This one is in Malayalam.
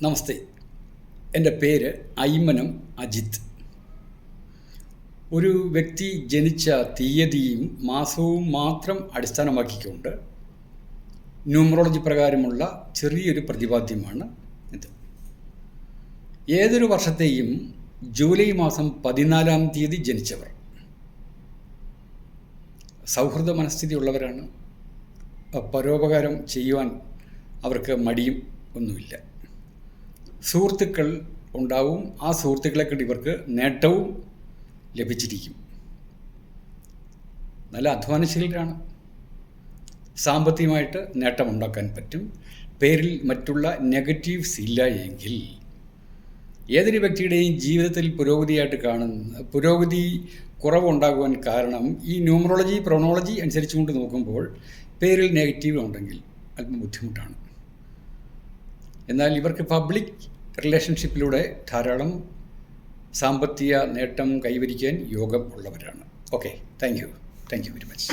നമസ്തേ, എൻ്റെ പേര് ഐമനം അജിത്ത്. ഒരു വ്യക്തി ജനിച്ച തീയതിയും മാസവും മാത്രം അടിസ്ഥാനമാക്കിക്കൊണ്ട് ന്യൂമറോളജി പ്രകാരമുള്ള ചെറിയൊരു പ്രതിപാദ്യമാണ് ഇത്. ഏതൊരു വർഷത്തെയും ജൂലൈ മാസം 14-ാം തീയതി ജനിച്ചവർ സൗഹൃദ മനസ്ഥിതിയുള്ളവരാണ്. പരോപകാരം ചെയ്യുവാൻ അവർക്ക് മടിയും ഒന്നുമില്ല. സുഹൃത്തുക്കൾ ഉണ്ടാവും. ആ സുഹൃത്തുക്കളെ കൊണ്ട് ഇവർക്ക് നേട്ടവും ലഭിച്ചിരിക്കും. നല്ല അധ്വാനശീലരാണ്. സാമ്പത്തികമായിട്ട് നേട്ടമുണ്ടാക്കാൻ പറ്റും. പേരിൽ മറ്റുള്ള നെഗറ്റീവ്സ് ഇല്ല എങ്കിൽ ഏതൊരു വ്യക്തിയുടെയും ജീവിതത്തിൽ പുരോഗതി കുറവുണ്ടാകുവാൻ കാരണം ഈ ന്യൂമറോളജി പ്രൊണോളജി അനുസരിച്ചുകൊണ്ട് നോക്കുമ്പോൾ പേരിൽ നെഗറ്റീവ് ഉണ്ടെങ്കിൽ അല്പം ബുദ്ധിമുട്ടാണ്. എന്നാൽ ഇവർക്ക് പബ്ലിക് റിലേഷൻഷിപ്പിലൂടെ ധാരാളം സാമ്പത്തിക നേട്ടം കൈവരിക്കാൻ യോഗം ഉള്ളവരാണ്. Okay, thank you very much.